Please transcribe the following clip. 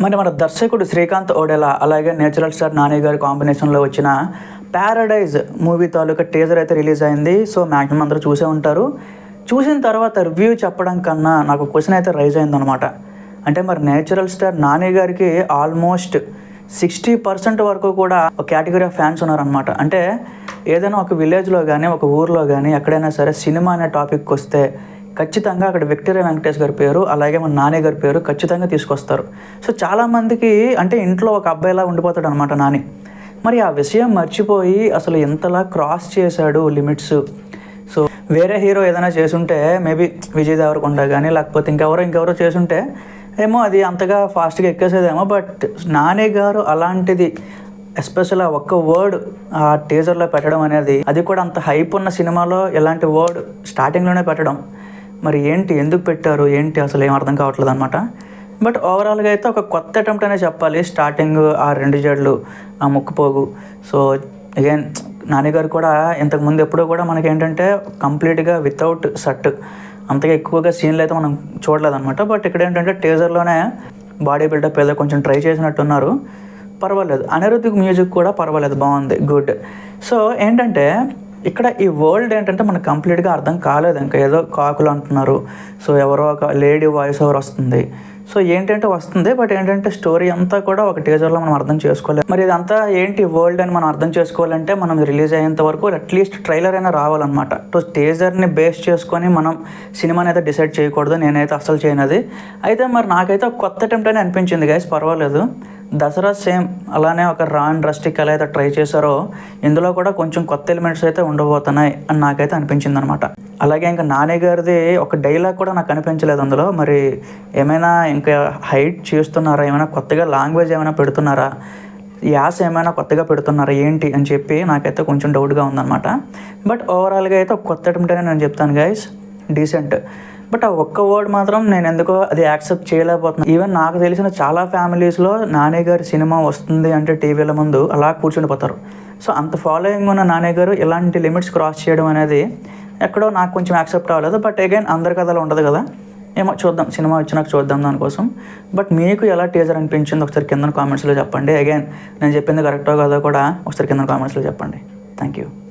మరి మన దర్శకుడు శ్రీకాంత్ ఓడెలా అలాగే నేచురల్ స్టార్ నాని గారి కాంబినేషన్లో వచ్చిన ప్యారడైజ్ మూవీ తాలూకా టీజర్ అయితే రిలీజ్ అయింది. సో మ్యాక్సిమం అందరూ చూసే ఉంటారు. చూసిన తర్వాత రివ్యూ చెప్పడం కన్నా నాకు క్వశ్చన్ అయితే రైజ్ అయిందనమాట. అంటే మరి నేచురల్ స్టార్ నాని గారికి ఆల్మోస్ట్ 60% వరకు కూడా ఒక కేటగిరీ ఆఫ్ ఫ్యాన్స్ ఉన్నారనమాట. అంటే ఏదైనా ఒక విలేజ్లో కానీ ఒక ఊర్లో కానీ ఎక్కడైనా సరే సినిమా అనే టాపిక్కి వస్తే ఖచ్చితంగా అక్కడ విక్టరీ వెంకటేష్ గారి పేరు అలాగే మన నాని గారి పేరు ఖచ్చితంగా తీసుకొస్తారు. సో చాలామందికి అంటే ఇంట్లో ఒక అబ్బాయిలా ఉండిపోతాడు అనమాట నాని. మరి ఆ విషయం మర్చిపోయి అసలు ఎంతలా క్రాస్ చేశాడు లిమిట్స్. సో వేరే హీరో ఏదైనా చేసుంటే మేబీ విజయ్ దేవరకొండ కానీ లేకపోతే ఇంకెవరో చేసుంటే ఏమో అది అంతగా ఫాస్ట్గా ఎక్కేసేదేమో. బట్ నాని గారు అలాంటిది ఎస్పెషల్ ఆ ఒక్క వర్డ్ ఆ టీజర్లో పెట్టడం అనేది, అది కూడా అంత హైప్ ఉన్న సినిమాలో ఎలాంటి వర్డ్ స్టార్టింగ్లోనే పెట్టడం, మరి ఏంటి ఎందుకు పెట్టారు ఏంటి అసలు ఏం అర్థం కావట్లేదు అనమాట. బట్ ఓవరాల్గా అయితే ఒక కొత్త అటెంప్ట్ అనే చెప్పాలి. స్టార్టింగ్ ఆ 2 జడ్లు ఆ ముక్కుపోగు. సో అగైన్ నాని గారు కూడా ఇంతకుముందు ఎప్పుడూ కూడా మనకి ఏంటంటే కంప్లీట్గా వితౌట్ షర్ట్ అంతగా ఎక్కువగా సీన్లు అయితే మనం చూడలేదన్నమాట. బట్ ఇక్కడ ఏంటంటే టీజర్లోనే బాడీ బిల్డప్ ఏదో కొంచెం ట్రై చేసినట్టున్నారు. పర్వాలేదు. అనిరుద్ధ్ మ్యూజిక్ కూడా పర్వాలేదు, బాగుంది, గుడ్. సో ఏంటంటే ఇక్కడ ఈ వరల్డ్ ఏంటంటే మనకు కంప్లీట్గా అర్థం కాలేదు. ఇంకా ఏదో కాకులు అంటున్నారు. సో ఎవరో ఒక లేడీ వాయిస్ ఓవర్ వస్తుంది. సో ఏంటంటే వస్తుంది, బట్ ఏంటంటే స్టోరీ అంతా కూడా ఒక టీజర్లో మనం అర్థం చేసుకోలేదు. మరి ఇదంతా ఏంటి వరల్డ్ అని మనం అర్థం చేసుకోవాలంటే మనం రిలీజ్ అయ్యేంత వరకు అట్లీస్ట్ ట్రైలర్ అయినా రావాలన్నమాట. సో టీజర్ని బేస్ చేసుకొని మనం సినిమాని అయితే డిసైడ్ చేయకూడదు. నేనైతే అస్సలు చేయనది. అయితే మరి నాకైతే ఒక కొత్త అటెంప్ట్ అని అనిపించింది గైస్, పర్వాలేదు. దసరా సేమ్ అలానే ఒక రాన్ రస్టిక్ ఎలా అయితే ట్రై చేశారో ఇందులో కూడా కొంచెం కొత్త ఎలిమెంట్స్ అయితే ఉండబోతున్నాయి అని నాకైతే అనిపించింది అనమాట. అలాగే ఇంకా నాని గారిది ఒక డైలాగ్ కూడా నాకు అనిపించలేదు అందులో. మరి ఏమైనా ఇంకా హైట్ చేస్తున్నారా, ఏమైనా కొత్తగా లాంగ్వేజ్ ఏమైనా పెడుతున్నారా, యాస ఏమైనా కొత్తగా పెడుతున్నారా ఏంటి అని చెప్పి నాకైతే కొంచెం డౌట్గా ఉందన్నమాట. బట్ ఓవరాల్గా అయితే ఒక కొత్త అటెంప్ట్ అని నేను చెప్తాను గైస్, డీసెంట్. బట్ ఆ ఒక్క వర్డ్ మాత్రం నేను ఎందుకో అది యాక్సెప్ట్ చేయలేకపోతున్నాను. ఈవెన్ నాకు తెలిసిన చాలా ఫ్యామిలీస్లో నాని గారి సినిమా వస్తుంది అంటే టీవీల ముందు అలా కూర్చుని పోతారు. సో అంత ఫాలోయింగ్ ఉన్న నాని గారు ఇలాంటి లిమిట్స్ క్రాస్ చేయడం అనేది ఎక్కడో నాకు కొంచెం యాక్సెప్ట్ అవ్వలేదు. బట్ అగైన్ అందరి కథలో ఉండదు కదా, ఏమో చూద్దాం, సినిమా వచ్చినాక చూద్దాం దానికోసం. బట్ మీకు ఎలా టీజర్ అనిపించింది ఒకసారి కింద కామెంట్స్లో చెప్పండి. అగైన్ నేను చెప్పింది కరెక్టో కాదో కూడా ఒకసారి కింద కామెంట్స్లో చెప్పండి. Thank you.